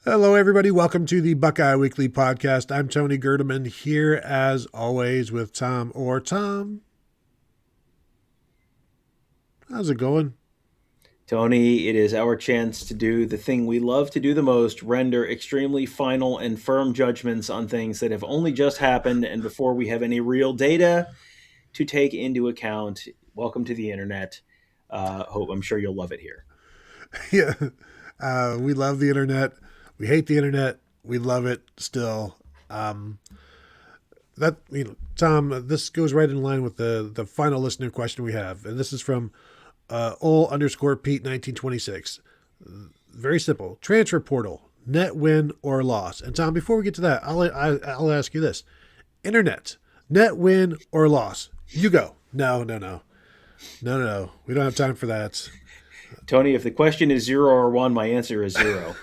Hello, everybody. Welcome to the Buckeye Weekly Podcast. I'm Tony Gerdeman here, as always, with Tom or Tom. How's it going? Tony, it is our chance to do the thing we love to do the most, render extremely final and firm judgments on things that have only just happened and before we have any real data to take into account. Welcome to the internet. I'm sure you'll love it here. Yeah, we love the internet. We hate the internet. We love it still. Tom, this goes right in line with the final listener question we have, and this is from _Pete 1926. Very simple. Transfer portal, net win or loss. And Tom, before we get to that, I'll ask you this: internet, net win or loss. You go. No. We don't have time for that. Tony, if the question is 0 or 1, my answer is 0.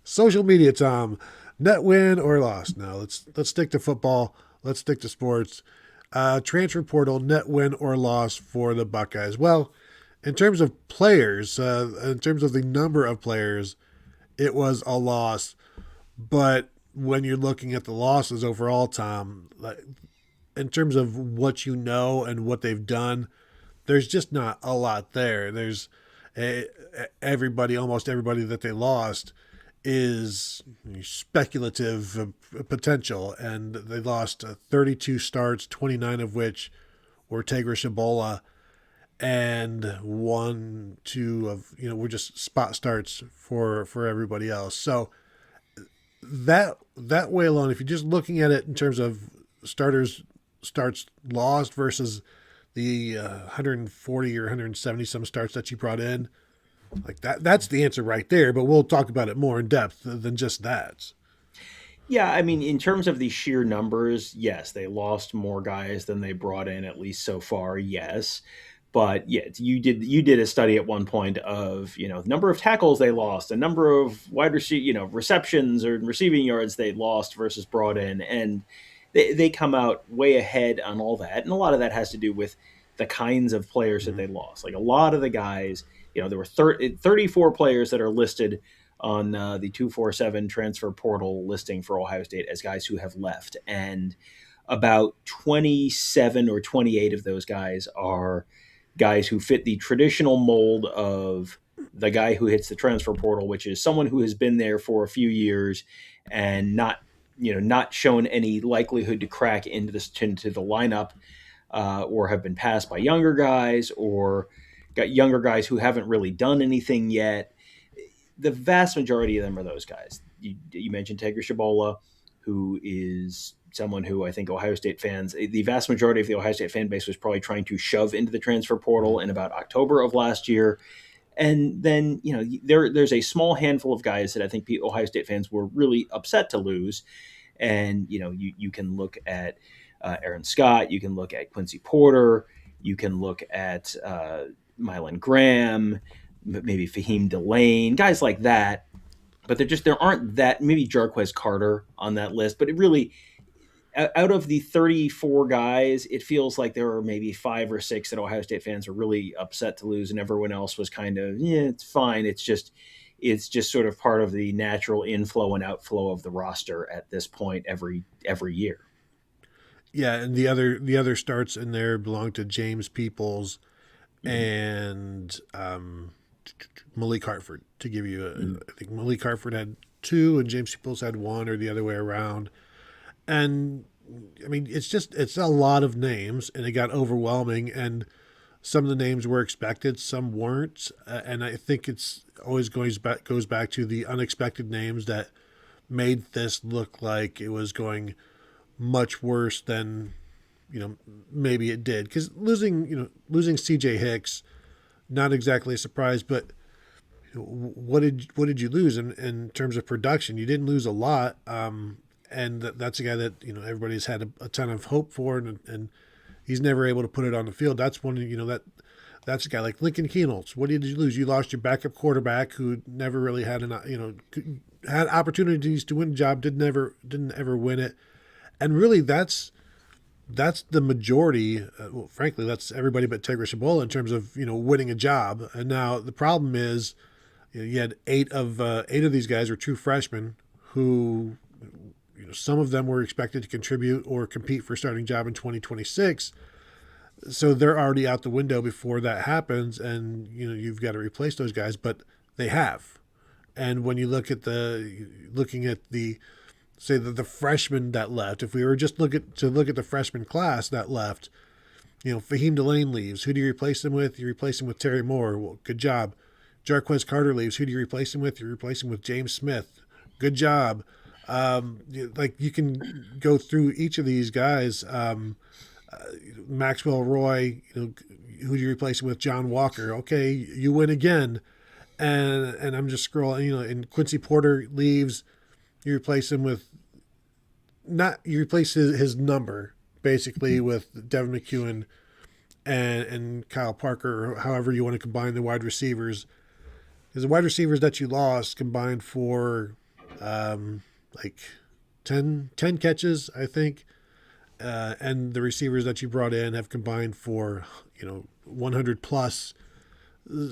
Social media, Tom, net win or loss. No, let's stick to football. Let's stick to sports. Transfer portal, net win or loss for the Buckeyes. Well, in terms of players, in terms of the number of players, it was a loss. But when you're looking at the losses overall, Tom, in terms of what you know and what they've done, there's just not a lot there. There's almost everybody that they lost is speculative potential, and they lost 32 starts, 29 of which were Tegra Shabola, and 1, 2 of were just spot starts for everybody else. So that way alone, if you're just looking at it in terms of starts lost versus the 140 or 170 some starts that you brought in, like that's the answer right there. But we'll talk about it more in depth than just that. Yeah, I mean, in terms of the sheer numbers, yes, they lost more guys than they brought in, at least so far. Yes, but yeah, you did a study at one point of the number of tackles they lost, the number of receptions or receiving yards they lost versus brought in, and they come out way ahead on all that, and a lot of that has to do with the kinds of players that Mm-hmm. they lost. Like a lot of the guys, there were 34 players that are listed on the 247 transfer portal listing for Ohio State as guys who have left. And about 27 or 28 of those guys are guys who fit the traditional mold of the guy who hits the transfer portal, which is someone who has been there for a few years and not shown any likelihood to crack into the lineup, or have been passed by younger guys, or got younger guys who haven't really done anything yet. The vast majority of them are those guys. You mentioned Tegra Shabola, who is someone who I think Ohio State fans, the vast majority of the Ohio State fan base was probably trying to shove into the transfer portal in about October of last year. And then, there's a small handful of guys that I think Ohio State fans were really upset to lose. And, you can look at Aaron Scott, you can look at Quincy Porter, you can look at Mylan Graham, maybe Fahim Delane, guys like that. But there aren't that, maybe Jarquez Carter on that list. But it really, out of the 34 guys, it feels like there were maybe 5 or 6 that Ohio State fans are really upset to lose, and everyone else was kind of, yeah, it's fine. It's just sort of part of the natural inflow and outflow of the roster at this point every year. Yeah, and the other starts in there belong to James Peoples Mm-hmm. and Malik Hartford. To give you, Mm-hmm. I think Malik Hartford had 2 and James Peoples had 1, or the other way around. And I mean, it's a lot of names, and it got overwhelming. And some of the names were expected, some weren't. And I think it's always goes back to the unexpected names that made this look like it was going much worse than maybe it did. Because losing C.J. Hicks, not exactly a surprise, but what did you lose in terms of production? You didn't lose a lot, and that's a guy that everybody's had a ton of hope for, and he's never able to put it on the field. That's one that's a guy like Lincoln Kienholz. What did you lose? You lost your backup quarterback who never really had had opportunities to win a job, didn't ever win it, and really that's the majority. Well, frankly, that's everybody but Tegra Shabola in terms of winning a job. And now the problem is, You had eight of these guys were true freshmen who, some of them were expected to contribute or compete for a starting job in 2026. So they're already out the window before that happens, and you've got to replace those guys. But they have, and when you looking at the say the freshmen that left, if we were just look at the freshman class that left, Fahim Delane leaves. Who do you replace him with? You replace him with Terry Moore. Well, good job. Jarquez Carter leaves. Who do you replace him with? You replace him with James Smith. Good job. Like you can go through each of these guys. Maxwell Roy, who do you replace him with? John Walker. Okay, you win again. And I'm just scrolling, and Quincy Porter leaves. You replace him with you replace his number basically with Devin McEwen and Kyle Parker, or however you want to combine the wide receivers. Because the wide receivers that you lost combined for like 10 catches, I think. And the receivers that you brought in have combined for, 100 plus.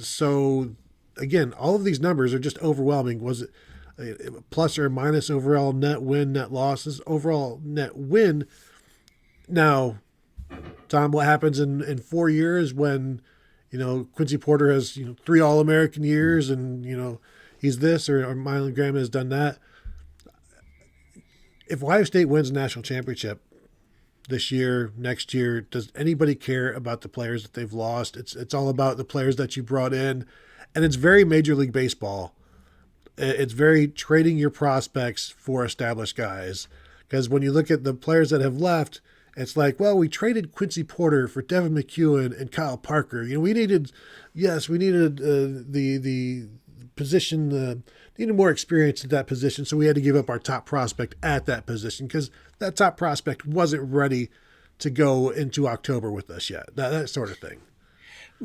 So, again, all of these numbers are just overwhelming. Was it a plus or a minus overall net win, net losses? Overall net win. Now, Tom, what happens in 4 years when, Quincy Porter has, 3 All-American years and, he's this or Mylan Graham has done that? If Ohio State wins a national championship this year, next year, does anybody care about the players that they've lost? It's all about the players that you brought in. And it's very Major League Baseball. It's very trading your prospects for established guys. Because when you look at the players that have left, it's like, well, we traded Quincy Porter for Devin McEwen and Kyle Parker. We needed the position, needed more experience at that position, so we had to give up our top prospect at that position because that top prospect wasn't ready to go into October with us yet. That sort of thing.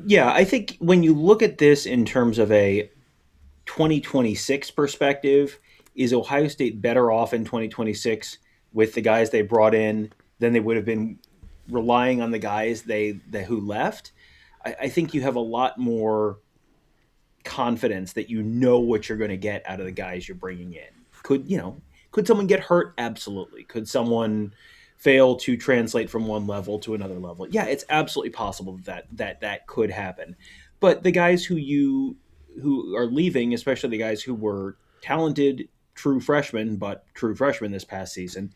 Yeah, I think when you look at this in terms of a 2026 perspective, is Ohio State better off in 2026 with the guys they brought in than they would have been relying on the guys who left? I think you have a lot more confidence that what you're going to get out of the guys you're bringing in. Could someone get hurt? Absolutely. Could someone fail to translate from one level to another level? Yeah, it's absolutely possible that could happen. But the guys who are leaving, especially the guys who were talented true freshmen this past season,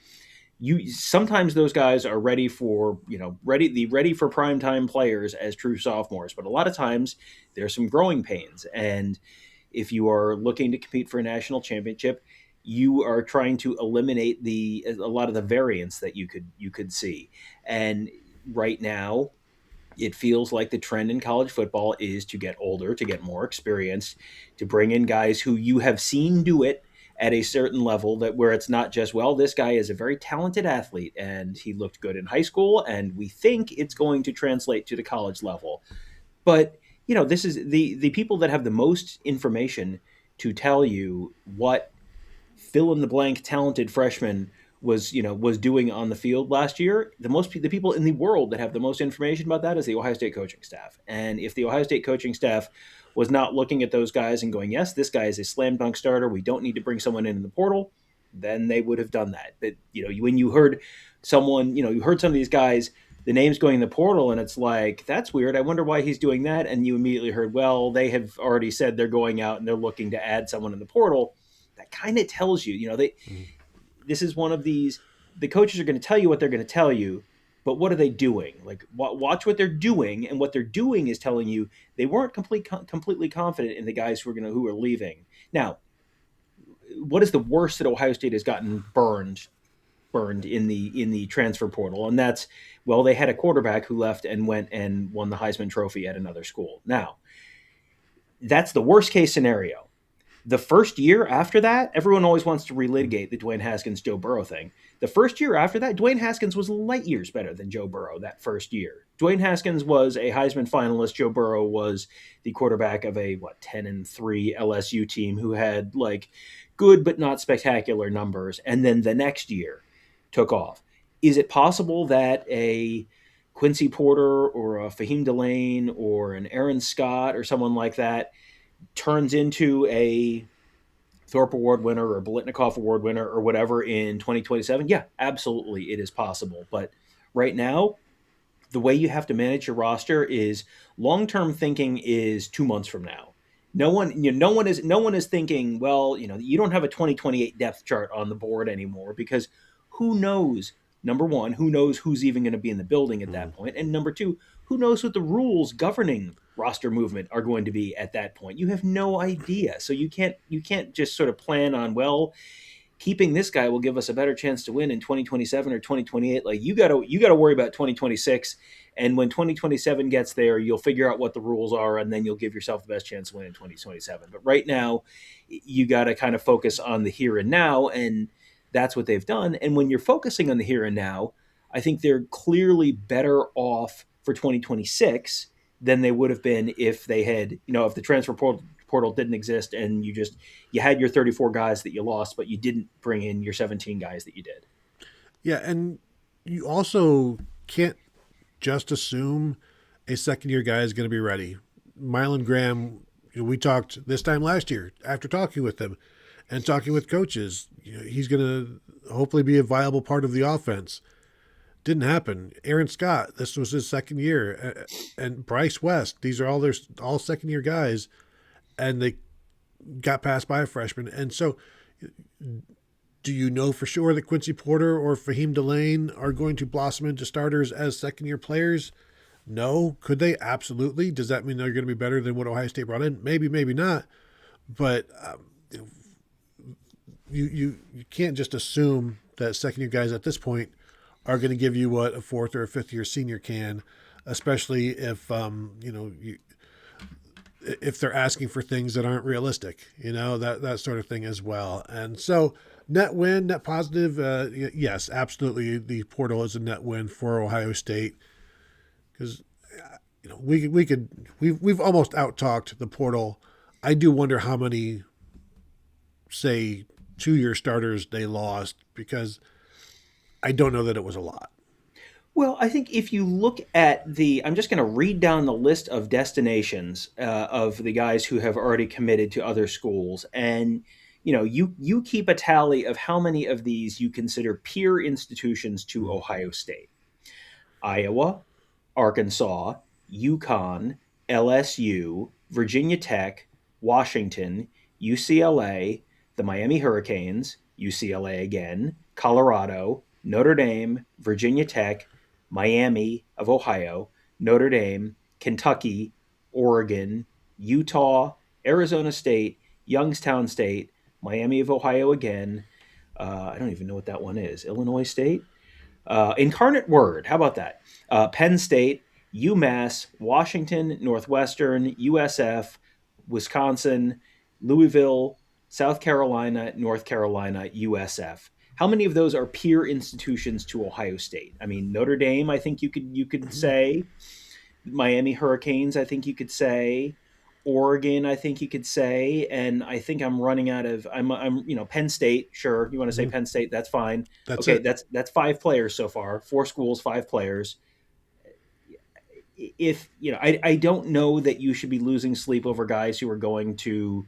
sometimes those guys are ready for primetime players as true sophomores, but a lot of times there's some growing pains. And if you are looking to compete for a national championship, you are trying to eliminate a lot of the variance that you could see. And right now, it feels like the trend in college football is to get older, to get more experienced, to bring in guys who you have seen do it at a certain level, that where it's not just, well, this guy is a very talented athlete and he looked good in high school and we think it's going to translate to the college level. But, this is the people that have the most information to tell you what fill in the blank talented freshman was doing on the field last year. The people in the world that have the most information about that is the Ohio State coaching staff. And if the Ohio State coaching staff was not looking at those guys and going, yes, this guy is a slam dunk starter, we don't need to bring someone in the portal, then they would have done that. But when you heard someone, you heard some of these guys, the names going in the portal, and it's like, that's weird, I wonder why he's doing that. And you immediately heard, well, they have already said they're going out and they're looking to add someone in the portal. That kind of tells you, this is one of these, the coaches are going to tell you what they're going to tell you, but what are they doing? Like, watch what they're doing, and what they're doing is telling you they weren't completely confident in the guys who are leaving. Now, what is the worst that Ohio State has gotten burned in the transfer portal? And that's, well, they had a quarterback who left and went and won the Heisman Trophy at another school. Now, that's the worst case scenario. The first year after that, everyone always wants to relitigate the Dwayne Haskins, Joe Burrow thing. The first year after that, Dwayne Haskins was light years better than Joe Burrow that first year. Dwayne Haskins was a Heisman finalist. Joe Burrow was the quarterback of a 10-3 LSU team who had good but not spectacular numbers. And then the next year took off. Is it possible that a Quincy Porter or a Fahim Delane or an Aaron Scott or someone like that turns into a Thorpe Award winner or Bolitnikoff Award winner or whatever in 2027, yeah, absolutely, it is possible. But right now, the way you have to manage your roster is long-term thinking is 2 months from now. No one is thinking, well, you don't have a 2028 depth chart on the board anymore because who knows? Number one, who knows who's even going to be in the building at that point? And number two, who knows what the rules governing roster movement are going to be at that point? You have no idea. So you can't just sort of plan on, well, keeping this guy will give us a better chance to win in 2027 or 2028. Like you got to worry about 2026, and when 2027 gets there, you'll figure out what the rules are, and then you'll give yourself the best chance to win in 2027. But right now, you got to kind of focus on the here and now, and that's what they've done. And when you're focusing on the here and now, I think they're clearly better off for 2026 than they would have been if they had, if the transfer portal didn't exist and you had your 34 guys that you lost, but you didn't bring in your 17 guys that you did. Yeah, and you also can't just assume a second-year guy is going to be ready. Mylan Graham, we talked this time last year after talking with him and talking with coaches. He's going to hopefully be a viable part of the offense. Didn't happen. Aaron Scott, this was his second year, and Bryce West. These are all second-year guys, and they got passed by a freshman. And so, do you know for sure that Quincy Porter or Fahim Delane are going to blossom into starters as second-year players? No. Could they? Absolutely. Does that mean they're going to be better than what Ohio State brought in? Maybe, maybe not. But you can't just assume that second-year guys at this point are going to give you what a fourth or a fifth-year senior can, especially if if they're asking for things that aren't realistic, that sort of thing as well. And so net win, net positive, yes, absolutely. The portal is a net win for Ohio State because we've almost out-talked the portal. I do wonder how many, say, 2-year starters they lost because I don't know that it was a lot. Well, I think if you look at I'm just going to read down the list of destinations of the guys who have already committed to other schools, and you keep a tally of how many of these you consider peer institutions to Ohio State: Iowa, Arkansas, UConn, LSU, Virginia Tech, Washington, UCLA, the Miami Hurricanes, UCLA again, Colorado, Notre Dame, Virginia Tech, Miami of Ohio, Notre Dame, Kentucky, Oregon, Utah, Arizona State, Youngstown State, Miami of Ohio again. I don't even know what that one is. Illinois State? Incarnate Word. How about that? Penn State, UMass, Washington, Northwestern, USF, Wisconsin, Louisville, South Carolina, North Carolina, USF. How many of those are peer institutions to Ohio State? I mean, Notre Dame, I think you could say. Miami Hurricanes, I think you could say. Oregon, I think you could say. And I think I'm running out of. I'm Penn State. Sure, you want to say Penn State? That's fine. That's okay. it. That's 5 players so far. 4 schools, 5 players. If I don't know that you should be losing sleep over guys who are going to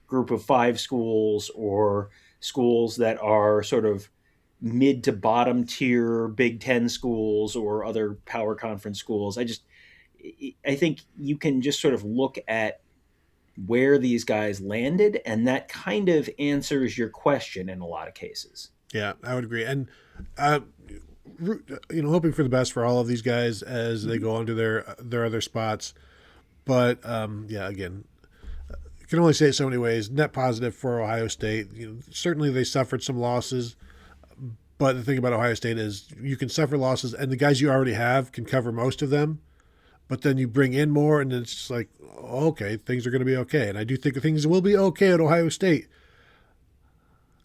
group of 5 schools or schools that are sort of mid to bottom tier Big Ten schools or other power conference schools. I think you can just sort of look at where these guys landed, and that kind of answers your question in a lot of cases. Yeah, I would agree. And, hoping for the best for all of these guys as they go on to their other spots. But, again, you can only say it so many ways. Net positive for Ohio State. Certainly they suffered some losses, but the thing about Ohio State is you can suffer losses, and the guys you already have can cover most of them. But then you bring in more, and it's just like, okay, things are going to be okay. And I do think things will be okay at Ohio State.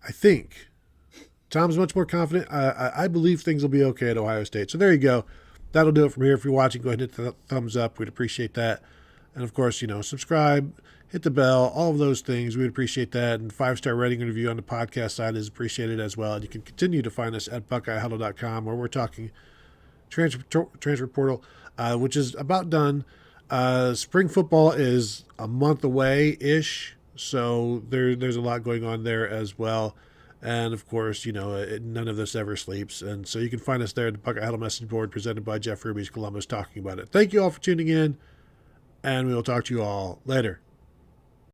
I think Tom's much more confident. I believe things will be okay at Ohio State. So there you go. That'll do it from here. If you're watching, go ahead and hit the thumbs up. We'd appreciate that. And, of course, subscribe, hit the bell, all of those things. We'd appreciate that. And 5-star rating and review on the podcast side is appreciated as well. And you can continue to find us at BuckeyeHuddle.com, where we're talking transfer portal, which is about done. Spring football is a month away ish, so there's a lot going on there as well. And of course, none of this ever sleeps. And so you can find us there at the Buckeye Huddle message board presented by Jeff Ruby's Columbus talking about it. Thank you all for tuning in, and we will talk to you all later.